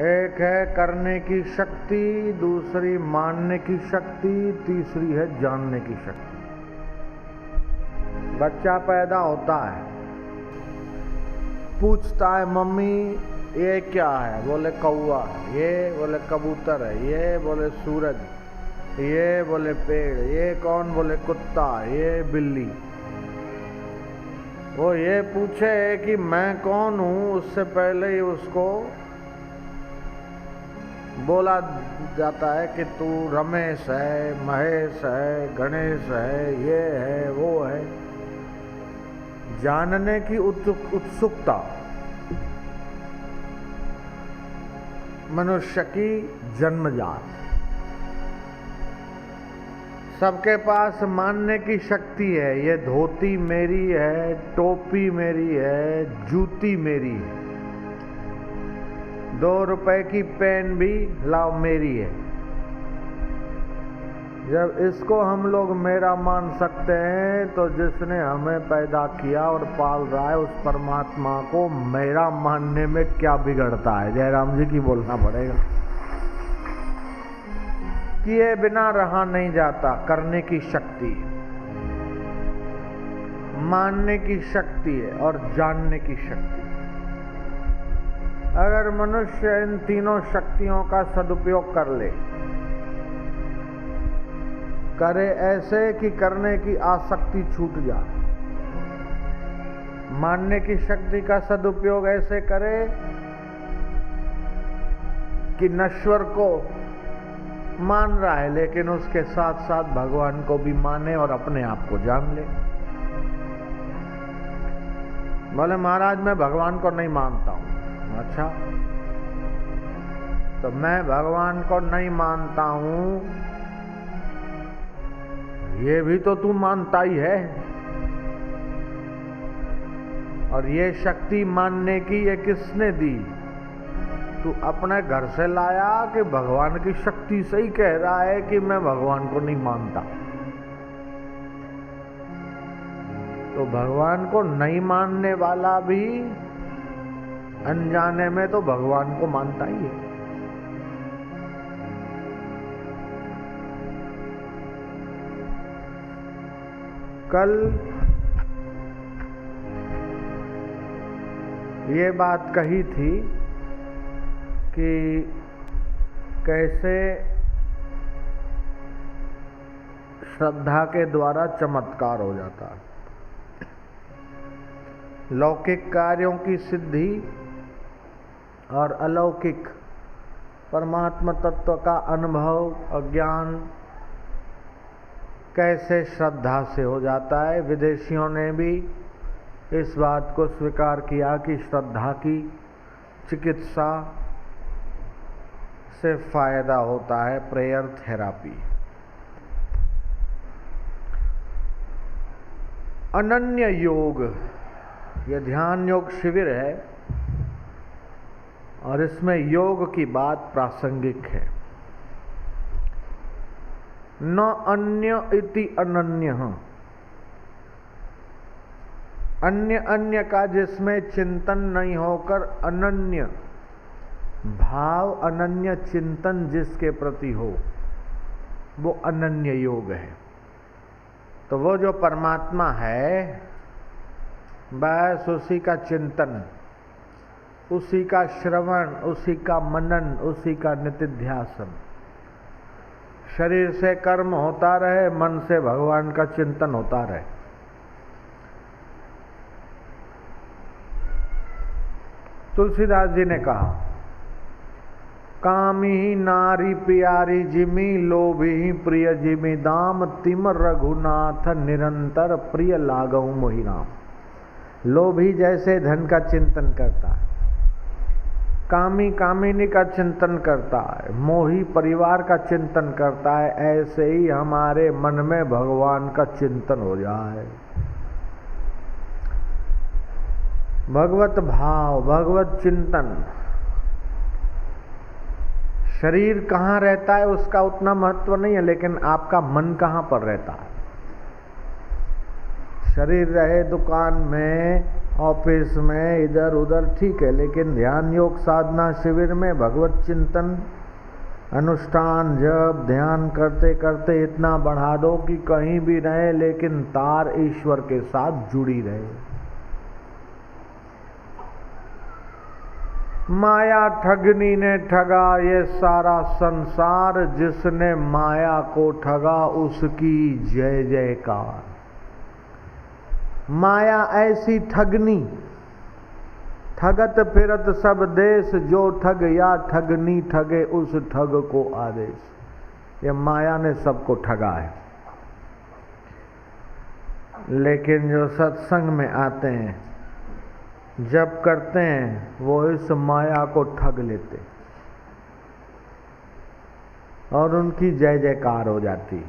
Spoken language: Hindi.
एक है करने की शक्ति, दूसरी मानने की शक्ति, तीसरी है जानने की शक्ति। बच्चा पैदा होता है, पूछता है मम्मी ये क्या है, बोले कौवा, ये बोले कबूतर है, ये बोले सूरज, ये बोले पेड़, ये कौन, बोले कुत्ता, ये बिल्ली। वो ये पूछे कि मैं कौन हूं, उससे पहले ही उसको बोला जाता है कि तू रमेश है, महेश है, गणेश है, ये है, वो है। जानने की उत्सुकता मनुष्य की जन्मजात। सबके पास मानने की शक्ति है, ये धोती मेरी है, टोपी मेरी है, जूती मेरी है, 2 रुपए की पेन भी लाओ मेरी है। जब इसको हम लोग मेरा मान सकते हैं तो जिसने हमें पैदा किया और पाल रहा है उस परमात्मा को मेरा मानने में क्या बिगड़ता है। जयराम जी की बोलना पड़ेगा। किए बिना रहा नहीं जाता। करने की शक्ति, मानने की शक्ति है और जानने की शक्ति। अगर मनुष्य इन तीनों शक्तियों का सदुपयोग कर ले, करे ऐसे कि करने की आसक्ति छूट जाए, मानने की शक्ति का सदुपयोग ऐसे करे कि नश्वर को मान रहा है लेकिन उसके साथ साथ भगवान को भी माने और अपने आप को जान ले। बोले महाराज मैं भगवान को नहीं मानता हूं। अच्छा, तो मैं भगवान को नहीं मानता हूं, ये भी तो तू मानता ही है। और ये शक्ति मानने की ये किसने दी? तू अपने घर से लाया कि भगवान की शक्ति से ही कह रहा है कि मैं भगवान को नहीं मानता? तो भगवान को नहीं मानने वाला भी अनजाने में तो भगवान को मानता ही है। कल ये बात कही थी कि कैसे श्रद्धा के द्वारा चमत्कार हो जाता है। लौकिक कार्यों की सिद्धि और अलौकिक परमात्मा तत्व का अनुभव अज्ञान कैसे श्रद्धा से हो जाता है। विदेशियों ने भी इस बात को स्वीकार किया कि श्रद्धा की चिकित्सा से फायदा होता है, प्रेयर थेरापी। अनन्य योग, यह ध्यान योग शिविर है और इसमें योग की बात प्रासंगिक है। न अन्य इति अनन्य, अन्य अन्य का जिसमें चिंतन नहीं होकर अनन्य भाव, अनन्य चिंतन जिसके प्रति हो, वो अनन्य योग है। तो वो जो परमात्मा है बस उसी का चिंतन, उसी का श्रवण, उसी का मनन, उसी का निधिध्यासन। शरीर से कर्म होता रहे, मन से भगवान का चिंतन होता रहे। तुलसीदास जी ने कहा, कामी नारी प्यारी जिमी, लोभी प्रिय जिमी दाम, तिम रघुनाथ निरंतर प्रिय लागऊ मोहि राम। लोभी जैसे धन का चिंतन करता है, कामी कामिनी का चिंतन करता है, मोही परिवार का चिंतन करता है, ऐसे ही हमारे मन में भगवान का चिंतन हो जाए। भगवत भाव, भगवत चिंतन। शरीर कहाँ रहता है उसका उतना महत्व नहीं है, लेकिन आपका मन कहाँ पर रहता है। शरीर रहे दुकान में ऑफिस में इधर उधर ठीक है, लेकिन ध्यान योग साधना शिविर में भगवत चिंतन अनुष्ठान जब ध्यान करते करते इतना बढ़ा दो कि कहीं भी रहे लेकिन तार ईश्वर के साथ जुड़ी रहे। माया ठगनी ने ठगा ये सारा संसार, जिसने माया को ठगा उसकी जय जयकार। माया ऐसी ठगनी, ठगत फिरत सब देश, जो ठग या ठगनी ठगे उस ठग को आदेश। ये माया ने सबको ठगा है, लेकिन जो सत्संग में आते हैं जब करते हैं वो इस माया को ठग लेते और उनकी जय जयकार हो जाती।